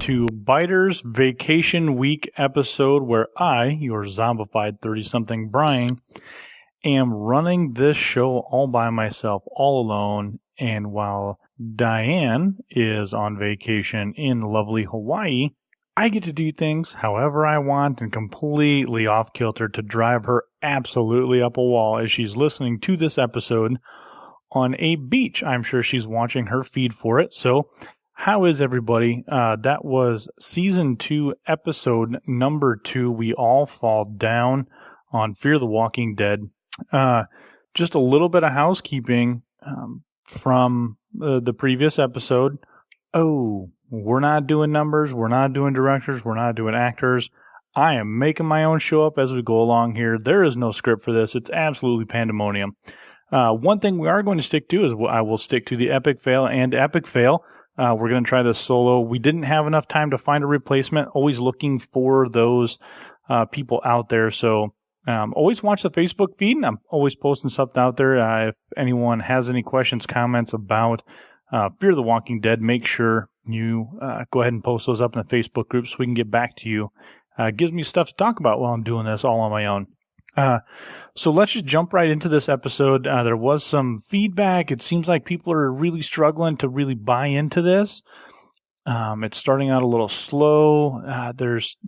to Biter's Vacation Week episode where I, your zombified 30-something Brian, am running this show all by myself, all alone, and while Diane is on vacation in lovely Hawaii, I get to do things however I want and completely off-kilter to drive her absolutely up a wall as she's listening to this episode on a beach. I'm sure she's watching her feed for it. So how is everybody? That was season 2, episode number 2. We all fall down on Fear the Walking Dead. Just a little bit of housekeeping from the previous episode. Oh, we're not doing numbers. We're not doing directors. We're not doing actors. I am making my own show up as we go along here. There is no script for this. It's absolutely pandemonium. One thing we are going to stick to is I will stick to the epic fail and epic fail. We're going to try this solo. We didn't have enough time to find a replacement. Always looking for those people out there. So always watch the Facebook feed. I'm always posting stuff out there. If anyone has any questions, comments about Fear the Walking Dead, make sure you go ahead and post those up in the Facebook group so we can get back to you. It gives me stuff to talk about while I'm doing this all on my own. So let's just jump right into this episode. There was some feedback. It seems like people are really struggling to really buy into this. It's starting out a little slow. There's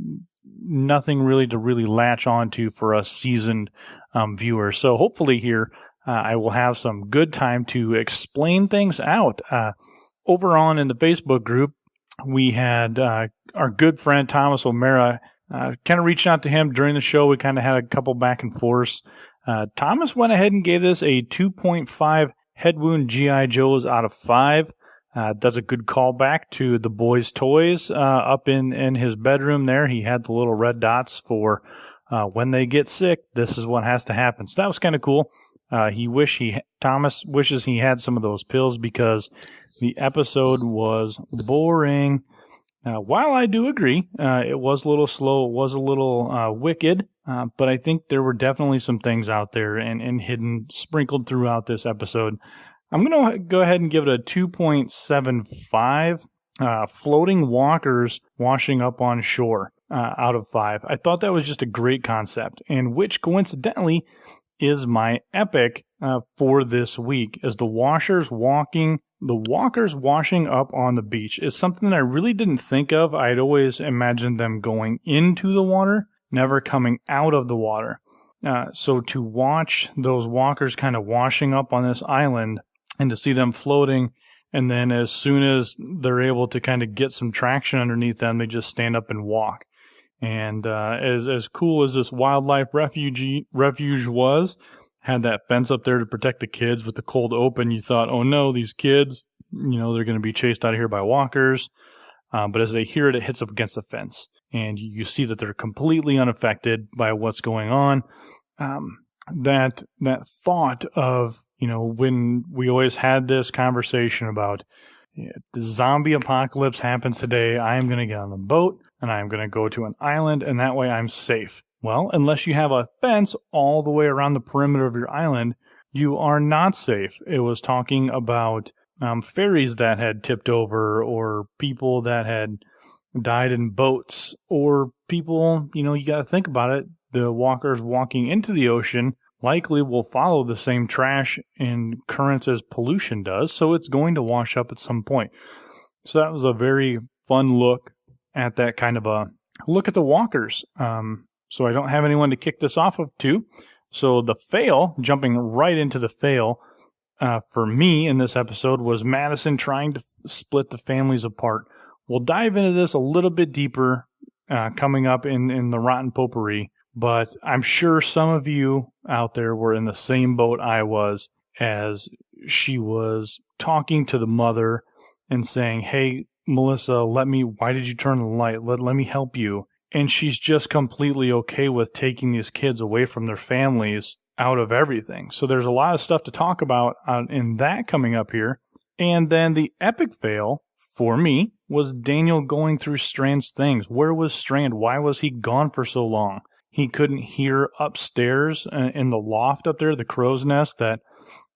nothing really to really latch onto for us seasoned viewers. So hopefully here I will have some good time to explain things out. Over on in the Facebook group, we had our good friend Thomas O'Mara. Kind of reached out to him during the show. We kind of had a couple back and forths. Thomas went ahead and gave this a 2.5 head wound G.I. Joes out of 5. That's a good callback to the boys' toys up in his bedroom there. He had the little red dots for when they get sick, this is what has to happen. So that was kind of cool. Thomas wishes he had some of those pills because the episode was boring. While I do agree, it was a little slow, it was a little wicked, but I think there were definitely some things out there and hidden, sprinkled throughout this episode. I'm going to go ahead and give it a 2.75, floating walkers washing up on shore out of 5. I thought that was just a great concept, and which coincidentally is my epic for this week, as the walkers washing up on the beach is something that I really didn't think of. I'd always imagined them going into the water, never coming out of the water. So to watch those walkers kind of washing up on this island and to see them floating, and then as soon as they're able to kind of get some traction underneath them, they just stand up and walk. And as cool as this wildlife refuge was, had that fence up there to protect the kids with the cold open, you thought, oh no, these kids, they're going to be chased out of here by walkers. But as they hear it, it hits up against the fence. And you see that they're completely unaffected by what's going on. That thought of, when we always had this conversation about if the zombie apocalypse happens today, I am going to get on a boat and I'm going to go to an island, and that way I'm safe. Well, unless you have a fence all the way around the perimeter of your island, you are not safe. It was talking about ferries that had tipped over, or people that had died in boats, or people, you got to think about it. The walkers walking into the ocean likely will follow the same trash and currents as pollution does, so it's going to wash up at some point. So that was a very fun look at that kind of a look at the walkers. So I don't have anyone to kick this off of to. So the fail, jumping right into the fail, for me in this episode was Madison trying to split the families apart. We'll dive into this a little bit deeper coming up in the Rotten Potpourri, but I'm sure some of you out there were in the same boat I was, as she was talking to the mother and saying, hey, Melissa, why did you turn the light? Let me help you. And she's just completely okay with taking these kids away from their families out of everything. So there's a lot of stuff to talk about in that coming up here. And then the epic fail for me was Daniel going through Strand's things. Where was Strand? Why was he gone for so long? He couldn't hear upstairs in the loft up there, the crow's nest, that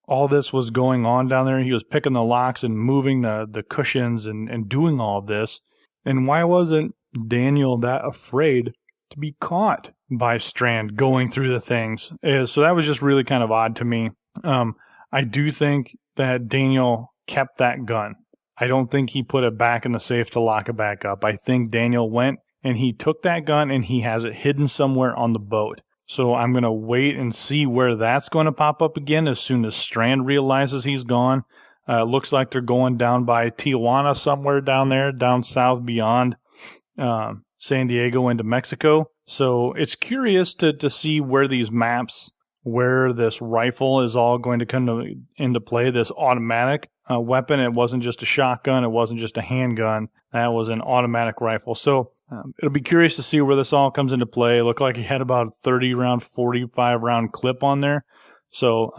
all this was going on down there. He was picking the locks and moving the cushions and doing all of this. And why wasn't Daniel that afraid to be caught by Strand going through the things? So that was just really kind of odd to me. I do think that Daniel kept that gun. I don't think he put it back in the safe to lock it back up. I think Daniel went and he took that gun and he has it hidden somewhere on the boat. So I'm going to wait and see where that's going to pop up again as soon as Strand realizes he's gone. It looks like they're going down by Tijuana somewhere down there, down south beyond San Diego into Mexico. So it's curious to see where these maps, where this rifle is all going to come into play, this automatic weapon. It wasn't just a shotgun. It wasn't just a handgun. That was an automatic rifle. So it'll be curious to see where this all comes into play. It looked like he had about a 30-round, 45-round clip on there. So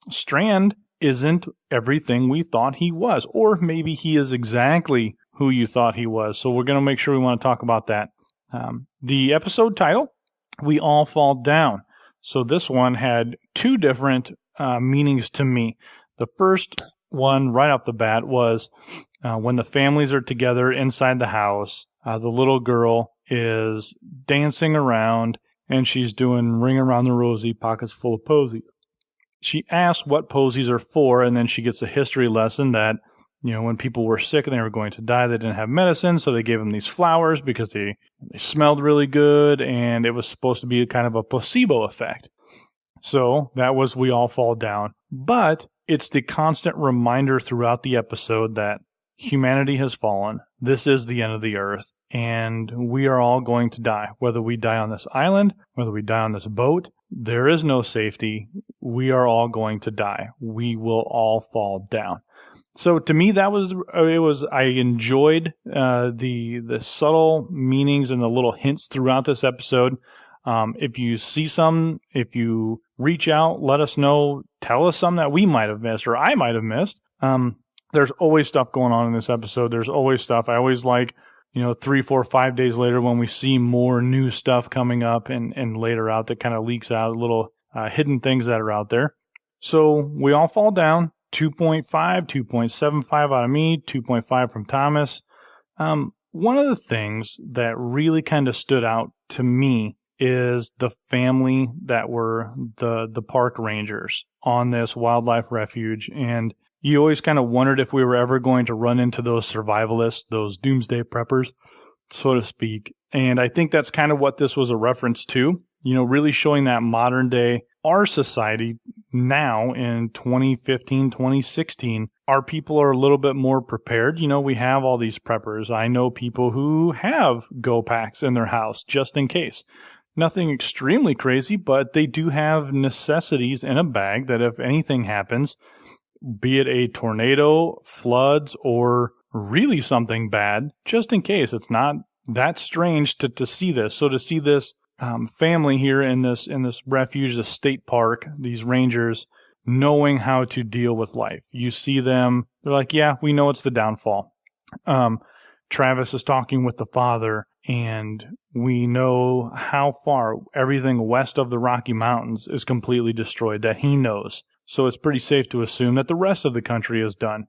Strand isn't everything we thought he was, or maybe he is exactly who you thought he was. So we're going to make sure we want to talk about that. The episode title, We All Fall Down. So this one had two different meanings to me. The first one right off the bat was when the families are together inside the house, the little girl is dancing around and she's doing Ring Around the Rosie, Pockets Full of Posies. She asks what posies are for, and then she gets a history lesson that, when people were sick and they were going to die, they didn't have medicine, so they gave them these flowers because they smelled really good, and it was supposed to be kind of a placebo effect. So that was We All Fall Down. But it's the constant reminder throughout the episode that humanity has fallen. This is the end of the earth, and we are all going to die. Whether we die on this island, whether we die on this boat, there is no safety. We are all going to die. We will all fall down. So to me, I enjoyed the subtle meanings and the little hints throughout this episode. If you see some, if you reach out, let us know, tell us some that we might have missed or I might have missed. There's always stuff going on in this episode. There's always stuff. I always like, 3, 4, 5 days later when we see more new stuff coming up and later out that kind of leaks out, little hidden things that are out there. So We All Fall Down, 2.5, 2.75 out of me, 2.5 from Thomas. One of the things that really kind of stood out to me is the family that were the park rangers on this wildlife refuge. And you always kind of wondered if we were ever going to run into those survivalists, those doomsday preppers, so to speak. And I think that's kind of what this was a reference to, really showing that modern day, our society now in 2015, 2016, our people are a little bit more prepared. We have all these preppers. I know people who have go packs in their house just in case. Nothing extremely crazy, but they do have necessities in a bag that if anything happens, be it a tornado, floods, or really something bad, just in case. It's not that strange to see this. So to see this family here in this refuge, the state park, these rangers knowing how to deal with life. You see them, they're like, yeah, we know it's the downfall. Travis is talking with the father, and we know how far everything west of the Rocky Mountains is completely destroyed, that he knows. So it's pretty safe to assume that the rest of the country is done,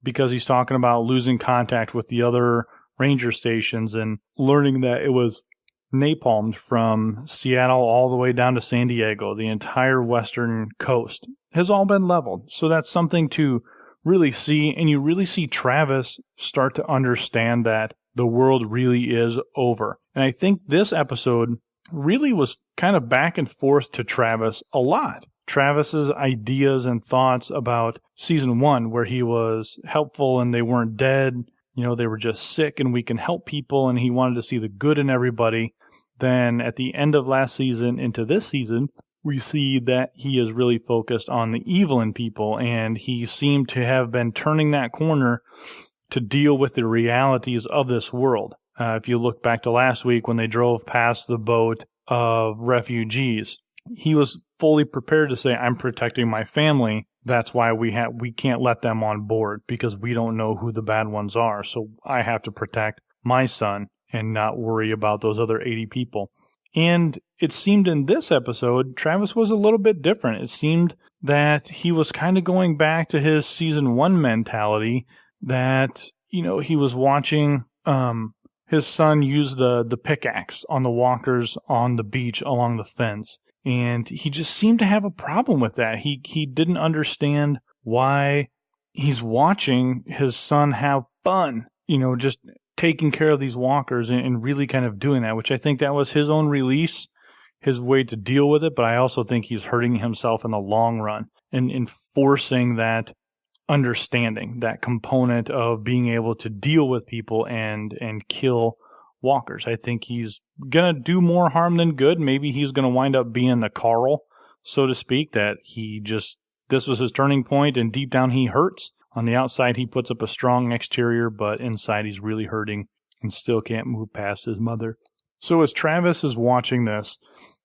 because he's talking about losing contact with the other ranger stations and learning that it was napalmed from Seattle all the way down to San Diego. The entire western coast has all been leveled. So that's something to really see. And you really see Travis start to understand that the world really is over. And I think this episode really was kind of back and forth to Travis a lot. Travis's ideas and thoughts about season 1, where he was helpful and they weren't dead. They were just sick and we can help people, and he wanted to see the good in everybody. Then at the end of last season into this season, we see that he is really focused on the evil in people, and he seemed to have been turning that corner to deal with the realities of this world. If you look back to last week when they drove past the boat of refugees, he was fully prepared to say, I'm protecting my family. That's why we can't let them on board, because we don't know who the bad ones are. So I have to protect my son and not worry about those other 80 people. And it seemed in this episode, Travis was a little bit different. It seemed that he was kind of going back to his season 1 mentality, that, he was watching his son used the pickaxe on the walkers on the beach along the fence. And he just seemed to have a problem with that. He didn't understand why he's watching his son have fun, just taking care of these walkers and really kind of doing that, which I think that was his own release, his way to deal with it. But I also think he's hurting himself in the long run and enforcing that understanding, that component of being able to deal with people and kill walkers. I think he's going to do more harm than good. Maybe he's going to wind up being the Carl, so to speak, that this was his turning point, and deep down he hurts. On the outside, he puts up a strong exterior, but inside he's really hurting and still can't move past his mother. So as Travis is watching this,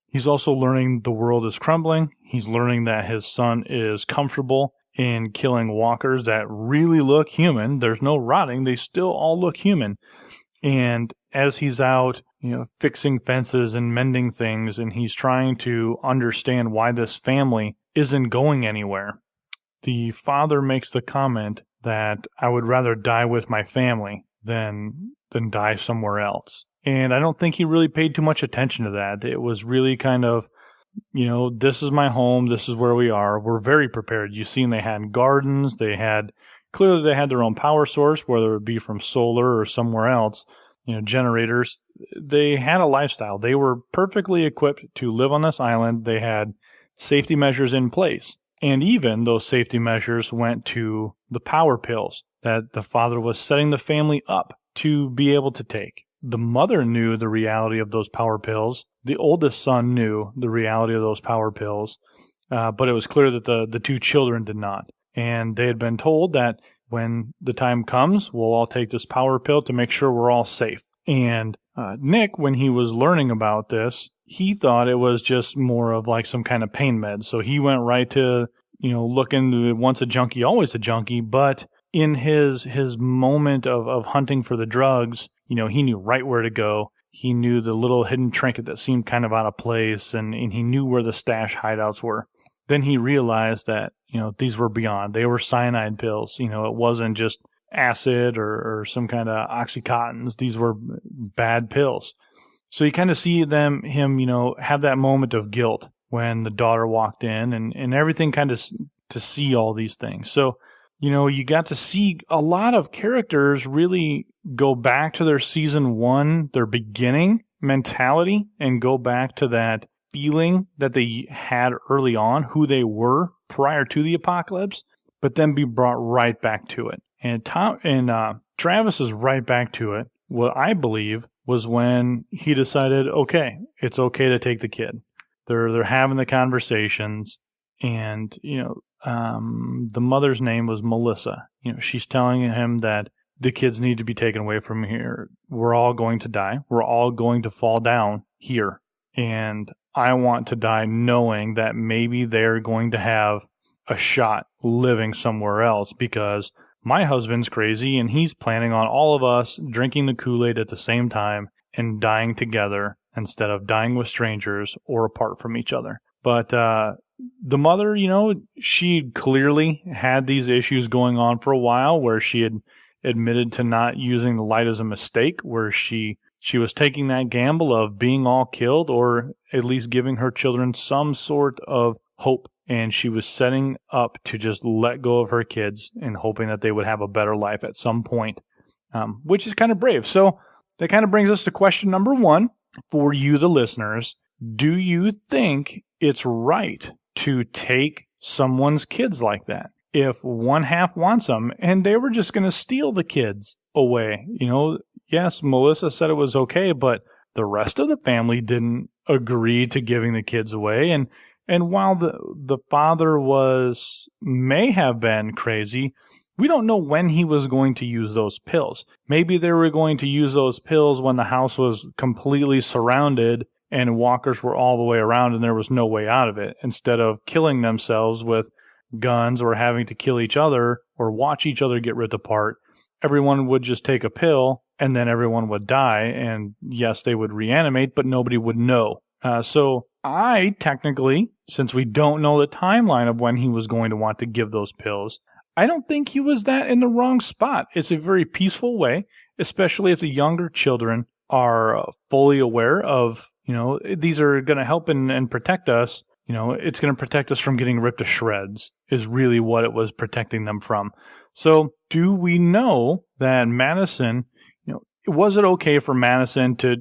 he's also learning the world is crumbling. He's learning that his son is comfortable in killing walkers that really look human. There's no rotting. They still all look human. And as he's out, fixing fences and mending things, and he's trying to understand why this family isn't going anywhere, the father makes the comment that I would rather die with my family than die somewhere else. And I don't think he really paid too much attention to that. It was really kind of, this is my home. This is where we are. We're very prepared. You've seen they had gardens. Clearly they had their own power source, whether it be from solar or somewhere else, generators. They had a lifestyle. They were perfectly equipped to live on this island. They had safety measures in place. And even those safety measures went to the power pills that the father was setting the family up to be able to take. The mother knew the reality of those power pills. The oldest son knew the reality of those power pills, but it was clear that the two children did not. And they had been told that when the time comes, we'll all take this power pill to make sure we're all safe. And Nick, when he was learning about this, he thought it was just more of like some kind of pain med. So he went right to, looking once a junkie, always a junkie. But in his moment of hunting for the drugs, he knew right where to go. He knew the little hidden trinket that seemed kind of out of place, and he knew where the stash hideouts were. Then he realized that, these were beyond. They were cyanide pills. It wasn't just acid or some kind of Oxycontins. These were bad pills. So you kind of see him, have that moment of guilt when the daughter walked in and everything kind of to see all these things. So, you got to see a lot of characters really go back to their season one, their beginning mentality, and go back to that feeling that they had early on, who they were prior to the apocalypse, but then be brought right back to it. And Travis is right back to it. What I believe was when he decided, okay, it's okay to take the kid. They're having the conversations, and the mother's name was Melissa. She's telling him that the kids need to be taken away from here. We're all going to die. We're all going to fall down here. And I want to die knowing that maybe they're going to have a shot living somewhere else, because my husband's crazy and he's planning on all of us drinking the Kool-Aid at the same time and dying together instead of dying with strangers or apart from each other. But the mother, she clearly had these issues going on for a while, where she had admitted to not using the light as a mistake, where she was taking that gamble of being all killed, or at least giving her children some sort of hope. And she was setting up to just let go of her kids and hoping that they would have a better life at some point, which is kind of brave. So that kind of brings us to question number one for you, the listeners. Do you think it's right to take someone's kids like that? If one half wants them and they were just going to steal the kids away, yes, Melissa said it was okay, but the rest of the family didn't agree to giving the kids away. And while the father may have been crazy, we don't know when he was going to use those pills. Maybe they were going to use those pills when the house was completely surrounded and walkers were all the way around and there was no way out of it, instead of killing themselves with guns or having to kill each other or watch each other get ripped apart. Everyone would just take a pill and then everyone would die. And yes, they would reanimate, but nobody would know. So I technically, since we don't know the timeline of when he was going to want to give those pills, I don't think he was that in the wrong spot. It's a very peaceful way, especially if the younger children are fully aware of, these are going to help and protect us. It's going to protect us from getting ripped to shreds is really what it was protecting them from. So do we know that Madison, was it okay for Madison to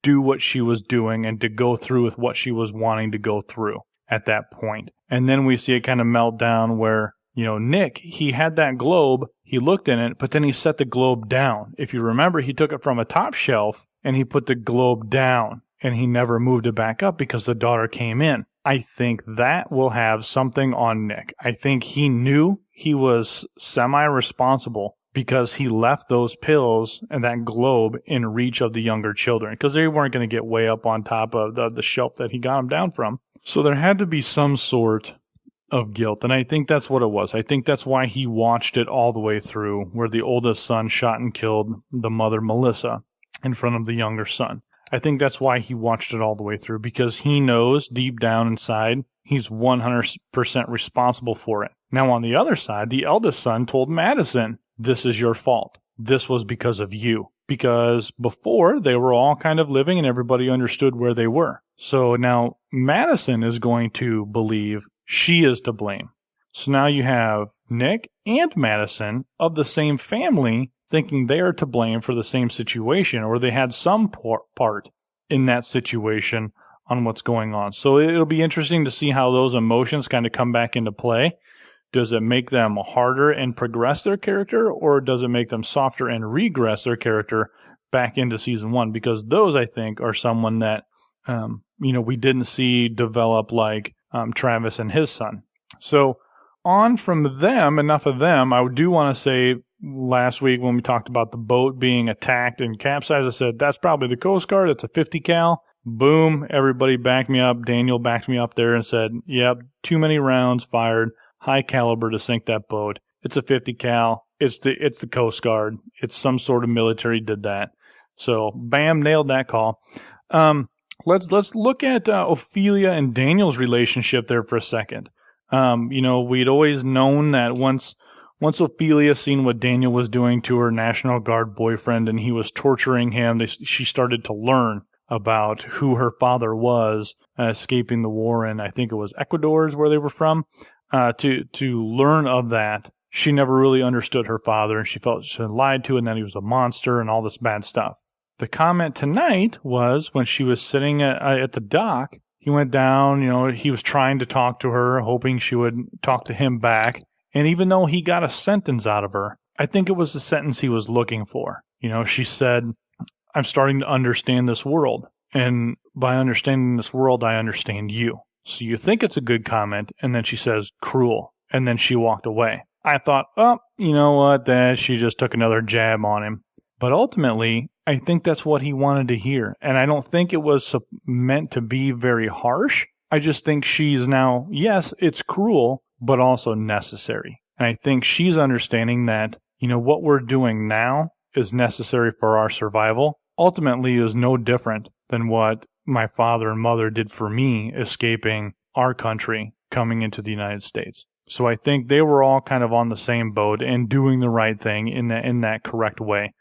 do what she was doing and to go through with what she was wanting to go through at that point? And then we see it kind of melt down where, Nick, he had that globe, he looked in it, but then he set the globe down. If you remember, he took it from a top shelf and he put the globe down and he never moved it back up because the daughter came in. I think that will have something on Nick. I think he knew he was semi-responsible because he left those pills and that globe in reach of the younger children because they weren't going to get way up on top of the shelf that he got them down from. So there had to be some sort of guilt, and I think that's what it was. I think that's why he watched it all the way through, where the oldest son shot and killed the mother, Melissa, in front of the younger son. I think that's why he watched it all the way through, because he knows deep down inside he's 100% responsible for it. Now, on the other side, the eldest son told Madison, this is your fault. This was because of you. Because before, they were all kind of living and everybody understood where they were. So now Madison is going to believe she is to blame. So now you have Nick and Madison of the same family thinking they are to blame for the same situation, or they had some part in that situation on what's going on. So it'll be interesting to see how those emotions kind of come back into play. Does it make them harder and progress their character, or does it make them softer and regress their character back into season one? Because those, I think, are someone that, we didn't see develop like Travis and his son. So on from them, enough of them. I do want to say last week when we talked about the boat being attacked and capsized, I said, that's probably the Coast Guard. It's a 50 cal. Boom. Everybody backed me up. Daniel backed me up there and said, yep, too many rounds fired. High caliber to sink that boat. It's a 50 cal. It's the Coast Guard. It's some sort of military did that. So bam, nailed that call. Let's look at Ophelia and Daniel's relationship there for a second. We'd always known that once Ophelia seen what Daniel was doing to her National Guard boyfriend and he was torturing him, she started to learn about who her father was, escaping the war in, I think it was Ecuador is where they were from. To learn of that, she never really understood her father, and she felt she had lied to, and that he was a monster and all this bad stuff. The comment tonight was when she was sitting at the dock, he went down, he was trying to talk to her, hoping she would talk to him back. And even though he got a sentence out of her, I think it was the sentence he was looking for. She said, I'm starting to understand this world. And by understanding this world, I understand you. So you think it's a good comment, and then she says, cruel, and then she walked away. I thought, oh, you know what, that she just took another jab on him. But ultimately, I think that's what he wanted to hear. And I don't think it was meant to be very harsh. I just think she's now, yes, it's cruel, but also necessary. And I think she's understanding that, what we're doing now is necessary for our survival. Ultimately, is no different than what my father and mother did for me escaping our country coming into the United States. So I think they were all kind of on the same boat and doing the right thing in that correct way.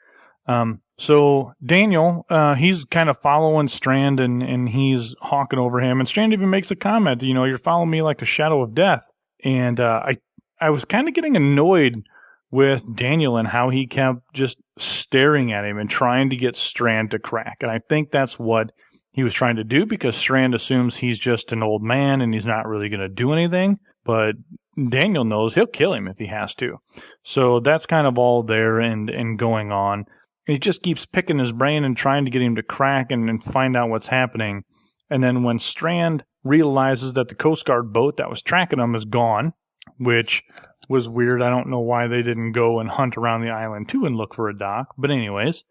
So Daniel, he's kind of following Strand and he's hawking over him. And Strand even makes a comment, you're following me like the shadow of death. And I was kind of getting annoyed with Daniel and how he kept just staring at him and trying to get Strand to crack. And I think that's what he was trying to do, because Strand assumes he's just an old man and he's not really going to do anything. But Daniel knows he'll kill him if he has to. So that's kind of all there and going on. And he just keeps picking his brain and trying to get him to crack and find out what's happening. And then when Strand realizes that the Coast Guard boat that was tracking him is gone, which was weird. I don't know why they didn't go and hunt around the island too and look for a dock. But anyways,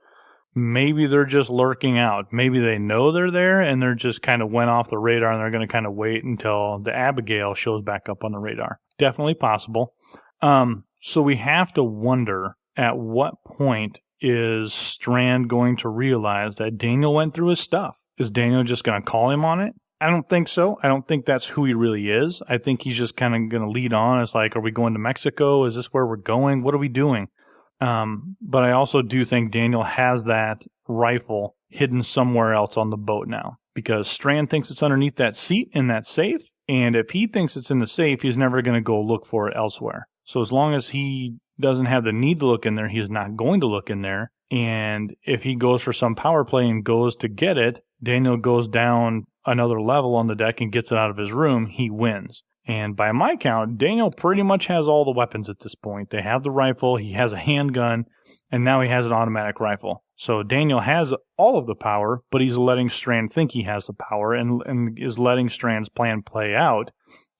maybe they're just lurking out. Maybe they know they're there and they're just kind of went off the radar and they're going to kind of wait until the Abigail shows back up on the radar. Definitely possible. So we have to wonder, at what point is Strand going to realize that Daniel went through his stuff? Is Daniel just going to call him on it? I don't think so. I don't think that's who he really is. I think he's just kind of going to lead on. It's like, are we going to Mexico? Is this where we're going? What are we doing? But I also do think Daniel has that rifle hidden somewhere else on the boat now, because Strand thinks it's underneath that seat in that safe. And if he thinks it's in the safe, he's never going to go look for it elsewhere. So as long as he doesn't have the need to look in there, he's not going to look in there. And if he goes for some power play and goes to get it, Daniel goes down another level on the deck and gets it out of his room, he wins. And by my count, Daniel pretty much has all the weapons at this point. They have the rifle, he has a handgun, and now he has an automatic rifle. So Daniel has all of the power, but he's letting Strand think he has the power and is letting Strand's plan play out.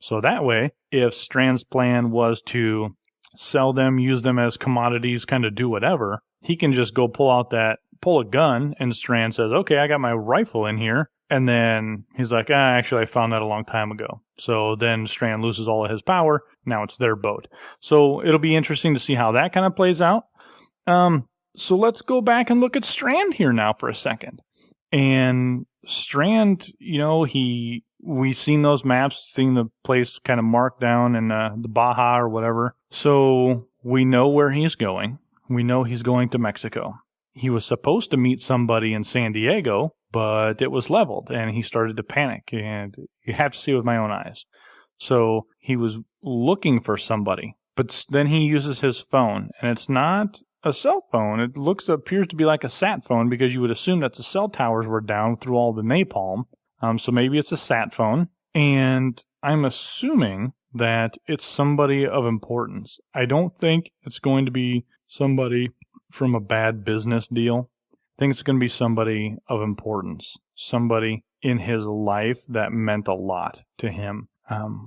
So that way, if Strand's plan was to sell them, use them as commodities, kind of do whatever, he can just go pull a gun, and Strand says, okay, I got my rifle in here. And then he's like, actually, I found that a long time ago. So then Strand loses all of his power. Now it's their boat. So it'll be interesting to see how that kind of plays out. So let's go back and look at Strand here now for a second. And Strand, we've seen those maps, seen the place kind of marked down in the Baja or whatever. So we know where he's going. We know he's going to Mexico. He was supposed to meet somebody in San Diego, but it was leveled and he started to panic, and you have to see it with my own eyes. So he was looking for somebody, but then he uses his phone, and it's not a cell phone. It appears to be like a sat phone, because you would assume that the cell towers were down through all the napalm. So maybe it's a sat phone, and I'm assuming that it's somebody of importance. I don't think it's going to be somebody from a bad business deal. I think it's going to be somebody of importance, somebody in his life that meant a lot to him.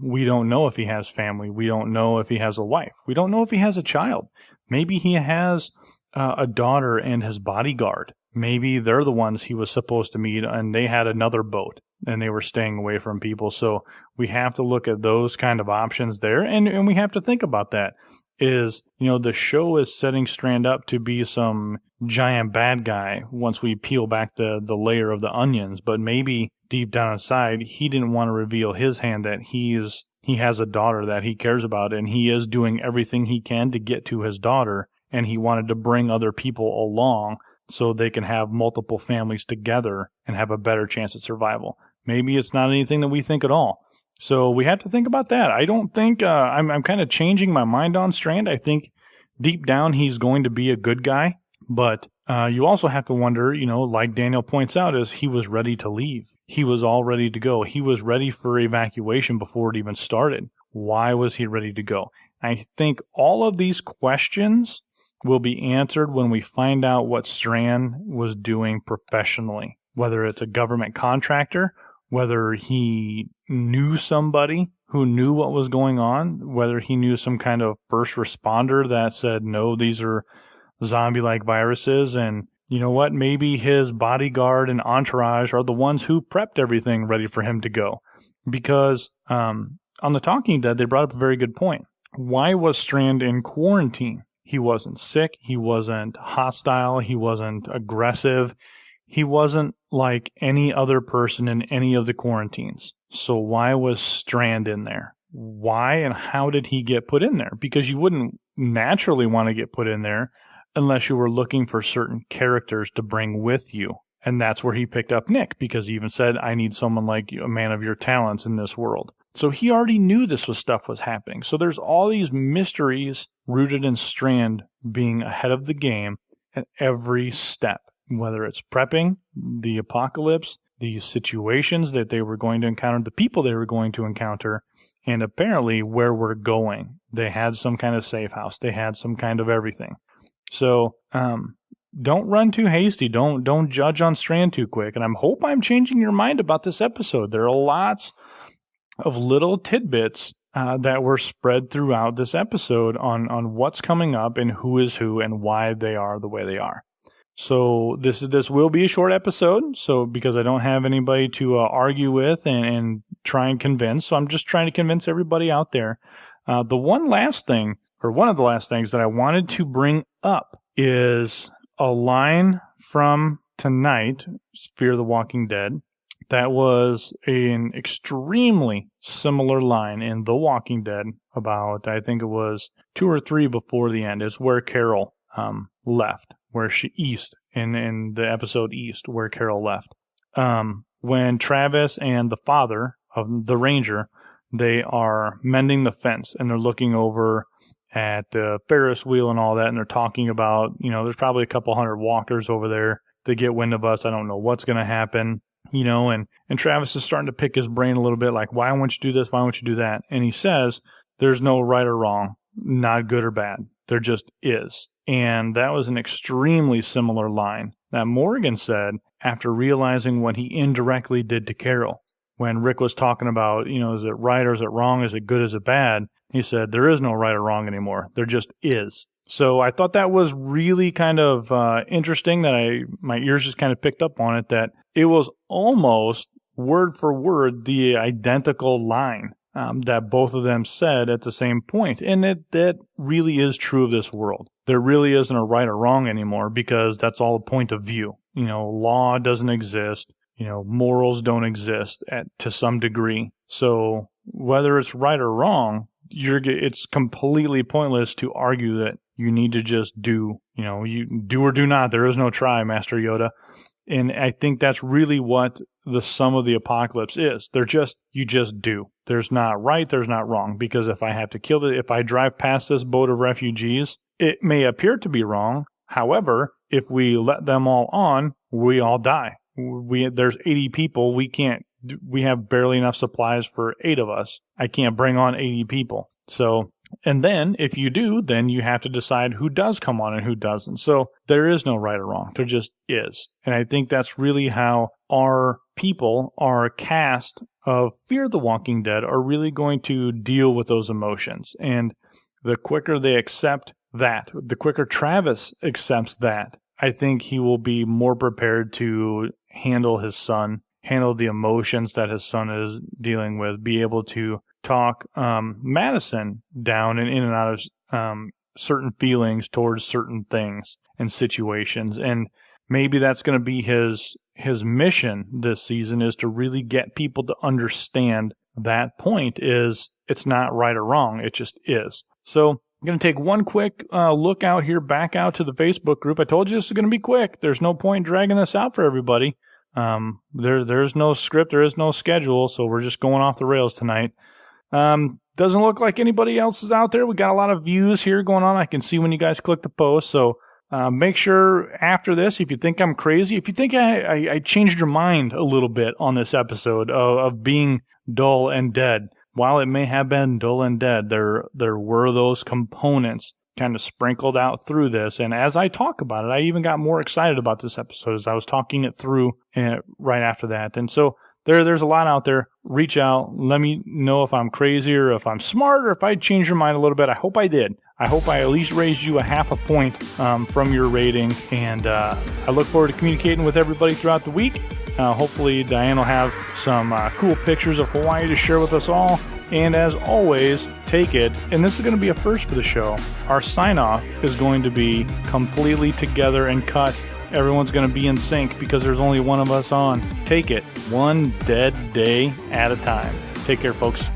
We don't know if he has family. We don't know if he has a wife. We don't know if he has a child. Maybe he has a daughter and his bodyguard. Maybe they're the ones he was supposed to meet, and they had another boat and they were staying away from people. So we have to look at those kind of options there, and we have to think about that. The show is setting Strand up to be some giant bad guy once we peel back the layer of the onions, but maybe deep down inside he didn't want to reveal his hand that he has a daughter that he cares about, and he is doing everything he can to get to his daughter, and he wanted to bring other people along so they can have multiple families together and have a better chance at survival. Maybe it's not anything that we think at all. So we have to think about that. I don't think I'm kind of changing my mind on Strand. I think deep down he's going to be a good guy, but you also have to wonder, like Daniel points out, is he was ready to leave. He was all ready to go. He was ready for evacuation before it even started. Why was he ready to go? I think all of these questions will be answered when we find out what Strand was doing professionally, whether it's a government contractor, whether he knew somebody who knew what was going on, whether he knew some kind of first responder that said, no, these are zombie-like viruses, and you know what, maybe his bodyguard and entourage are the ones who prepped everything ready for him to go. Because on The Talking Dead, they brought up a very good point. Why was Strand in quarantine? He wasn't sick, he wasn't hostile, he wasn't aggressive. He wasn't like any other person in any of the quarantines. So why was Strand in there? Why and how did he get put in there? Because you wouldn't naturally want to get put in there unless you were looking for certain characters to bring with you. And that's where he picked up Nick, because he even said, I need someone like you, a man of your talents in this world. So he already knew stuff was happening. So there's all these mysteries rooted in Strand being ahead of the game at every step. Whether it's prepping, the apocalypse, the situations that they were going to encounter, the people they were going to encounter, and apparently where we're going. They had some kind of safe house. They had some kind of everything. So don't run too hasty. Don't judge on Strand too quick. And I hope I'm changing your mind about this episode. There are lots of little tidbits that were spread throughout this episode on what's coming up and who is who and why they are the way they are. So this will be a short episode, so because I don't have anybody to argue with and try and convince, so I'm just trying to convince everybody out there. One of the last things that I wanted to bring up is a line from tonight, Fear the Walking Dead, that was an extremely similar line in The Walking Dead about, I think it was 2 or 3 before the end, is where Carol left, where she East, in the episode East, where Carol left. When Travis and the father of the ranger, they are mending the fence and they're looking over at the Ferris wheel and all that, and they're talking about, there's probably a couple hundred walkers over there. They get wind of us. I don't know what's going to happen, and Travis is starting to pick his brain a little bit, like, why won't you do this? Why won't you do that? And he says, there's no right or wrong, not good or bad. There just is. And that was an extremely similar line that Morgan said after realizing what he indirectly did to Carol. When Rick was talking about, is it right or is it wrong? Is it good? Is it bad? He said, there is no right or wrong anymore. There just is. So I thought that was really kind of interesting that my ears just kind of picked up on it, that it was almost word for word the identical line that both of them said at the same point. And that really is true of this world. There really isn't a right or wrong anymore, because that's all a point of view. Law doesn't exist. Morals don't exist to some degree. So whether it's right or wrong, it's completely pointless to argue that you need to just do. You do or do not. There is no try, Master Yoda. And I think that's really what the sum of the apocalypse is. You just do. There's not right, there's not wrong. Because if I have to if I drive past this boat of refugees, it may appear to be wrong. However, if we let them all on, we all die. There's 80 people. We have barely enough supplies for 8 of us. I can't bring on 80 people. So, and then if you do, then you have to decide who does come on and who doesn't. So there is no right or wrong. There just is. And I think that's really how our people, our cast of Fear the Walking Dead, are really going to deal with those emotions. And the quicker they accept that, the quicker Travis accepts that, I think he will be more prepared to handle his son, handle the emotions that his son is dealing with, be able to talk Madison down and in and out of certain feelings towards certain things and situations. And maybe that's going to be his mission this season, is to really get people to understand that point is it's not right or wrong. It just is. So I'm going to take one quick look out here, back out to the Facebook group. I told you this is going to be quick. There's no point dragging this out for everybody. There's no script. There is no schedule. So we're just going off the rails tonight. Doesn't look like anybody else is out there. We got a lot of views here going on. I can see when you guys click the post. So make sure after this, if you think I'm crazy, if you think I changed your mind a little bit on this episode of being dull and dead, while it may have been dull and dead, there were those components kind of sprinkled out through this. And as I talk about it, I even got more excited about this episode as I was talking it through right after that. And so there's a lot out there. Reach out. Let me know if I'm crazy or if I'm smart or if I changed your mind a little bit. I hope I did. I hope I at least raised you a half a point from your rating. And I look forward to communicating with everybody throughout the week. Hopefully Diane will have some cool pictures of Hawaii to share with us all. And as always, take it, and this is going to be a first for the show, our sign-off is going to be completely together and cut. Everyone's going to be in sync because there's only one of us on. Take it, one dead day at a time. Take care, folks.